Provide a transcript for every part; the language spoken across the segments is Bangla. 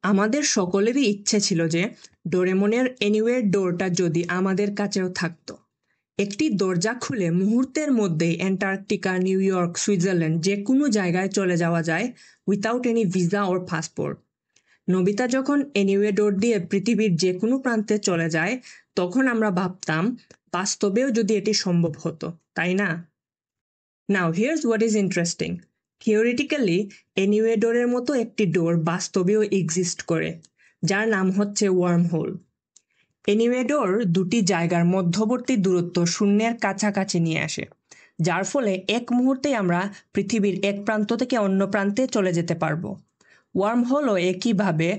আমাদের সকলেরই ইচ্ছে ছিল যে ডোরেমনের এনিওয়ের ডোরটা যদি আমাদের কাছেও থাকতো। একটি দরজা খুলে মুহূর্তের মধ্যেই অ্যান্টার্কটিকা, নিউ ইয়র্ক, সুইজারল্যান্ড যে কোনো জায়গায় চলে যাওয়া যায় উইথাউট এনি ভিসা ওর পাসপোর্ট। নোবিতা যখন এনিওয়ে ডোর দিয়ে পৃথিবীর যে কোনো প্রান্তে চলে যায় তখন আমরা ভাবতাম বাস্তবেও যদি এটি সম্ভব হতো, তাই না? Now here's what is interesting. Theoretically anyway ডোরের মতো একটি ডোর বাস্তবেও এক্সিস্ট করে, যার নাম হচ্ছে ওয়ার্ম হোল। এনিওয়ে ডোর দুটি জায়গার মধ্যবর্তী দূরত্ব শূন্যের কাছাকাছি নিয়ে আসে, যার ফলে এক মুহূর্তেই আমরা পৃথিবীর এক প্রান্ত থেকে অন্য প্রান্তে চলে যেতে পারবো। ওয়ার্ম হোলও একইভাবে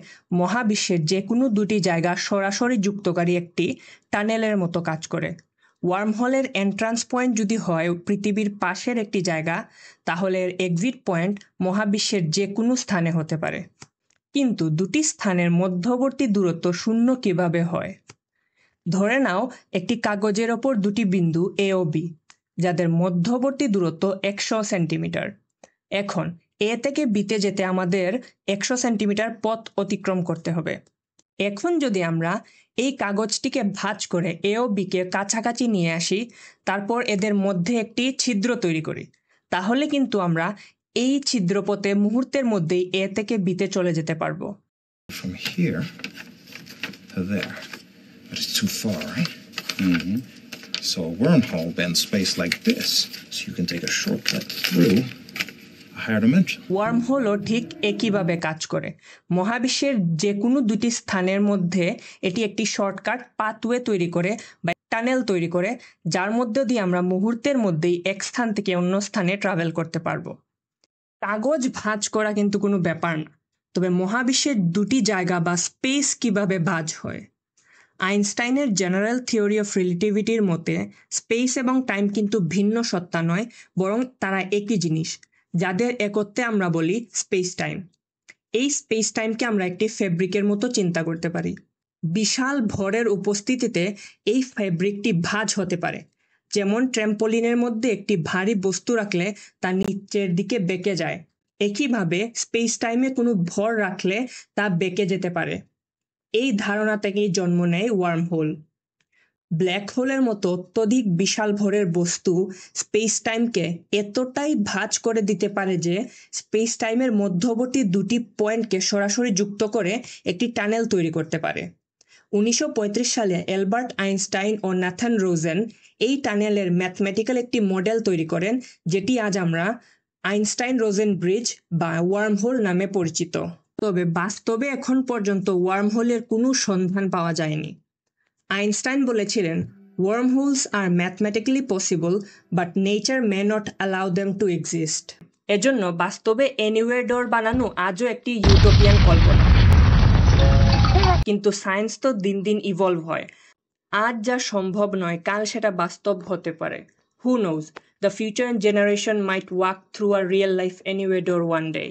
মহাবিশ্বের যে কোনো দুটি জায়গা সরাসরি যুক্তকারী একটি টানেলের মতো কাজ করে। ওয়ার্ম হোলের এন্ট্রান্স পয়েন্ট যদি হয় পৃথিবীর পাশের একটি জায়গা, তাহলে এর এক্সিট পয়েন্ট মহাবিশ্বের যে কোনো স্থানে হতে পারে। কিন্তু দুটি স্থানের মধ্যবর্তী দূরত্ব শূন্য কিভাবে হয়? ধরে নাও একটি কাগজের ওপর দুটি বিন্দু এ ও বি, যাদের মধ্যবর্তী দূরত্ব 100 সেন্টিমিটার। এখন এ থেকে বিতে যেতে আমাদের 100 সেন্টিমিটার পথ অতিক্রম করতে হবে। এখন যদি আমরা এই কাগজটিকে ভাঁজ করে এ ও বিকে কাছাকাছি নিয়ে আসি, তারপর এদের মধ্যে একটি ছিদ্র তৈরি করি, তাহলে কিন্তু আমরা এই ছিদ্রপথে মুহূর্তের মধ্যেই এ থেকে বিতে চলে যেতে পারবো। From here to there. But it's too far, right? Mm-hmm. So a wormhole bends space like this, so you can take a shortcut through a higher dimension. Worm হোলও ঠিক একইভাবে কাজ করে। মহাবিশ্বের যে কোনো দুটি স্থানের মধ্যে এটি একটি শর্টকাট পাথওয়ে তৈরি করে বা টানেল তৈরি করে, যার মধ্য দিয়ে আমরা মুহূর্তের মধ্যেই এক স্থান থেকে অন্য স্থানে ট্রাভেল করতে পারবো। কাগজ ভাঁজ করা কিন্তু কোনো ব্যাপার না, তবে মহাবিশ্বের দুটি জায়গা বা স্পেস কিভাবে ভাঁজ হয়? আইনস্টাইনের জেনারেল থিওরি অফ রিলেটিভিটির মতে স্পেস এবং টাইম কিন্তু ভিন্ন সত্তা নয়, বরং তারা একই জিনিস, যাদের একত্রে আমরা বলি স্পেস টাইম। এই স্পেস টাইমকে আমরা একটি ফেব্রিকের মতো চিন্তা করতে পারি। বিশাল ভরের উপস্থিতিতে এই ফেব্রিকটি ভাঁজ হতে পারে, যেমন ট্র্যাম্পোলিনের মধ্যে একটি ভারী বস্তু রাখলে তা নিচের দিকে বেঁকে যায়। একইভাবে স্পেস টাইমে কোনো ভর রাখলে তা বেঁকে যেতে পারে। এই ধারণা থেকেই জন্ম নেয় ওয়ার্ম হোল। ব্ল্যাক হোলের মতো অত্যধিক বিশাল ভরের বস্তু স্পেস টাইমকে এতটাই ভাঁজ করে দিতে পারে যে স্পেস টাইমের মধ্যবর্তী দুটি পয়েন্টকে সরাসরি যুক্ত করে একটি টানেল তৈরি করতে পারে। 1935 সালে অ্যালবার্ট আইনস্টাইন ও ন্যাথান রোজেন এই টানেলের ম্যাথমেটিক্যাল একটি মডেল তৈরি করেন, যেটি আজ আমরা আইনস্টাইন রোজেন ব্রিজ বা ওয়ার্ম হোল নামে পরিচিত। তবে বাস্তবে এখন পর্যন্ত ওয়ার্ম হোলের কোনো সন্ধান পাওয়া যায়নি। আইনস্টাইন বলেছিলেন, wormholes are mathematically possible, but nature may not allow them to exist. এজন্য বাস্তবে এনিওয়ে ডোর বানানো আজও একটি ইউটোপিয়ান কল্পনা। কিন্তু সায়েন্স তো দিন দিন ইভলভ হয়। আজ যা সম্ভব নয়, কাল সেটা বাস্তব হতে পারে। Who knows? The future generation might walk through a real life anyway door one day.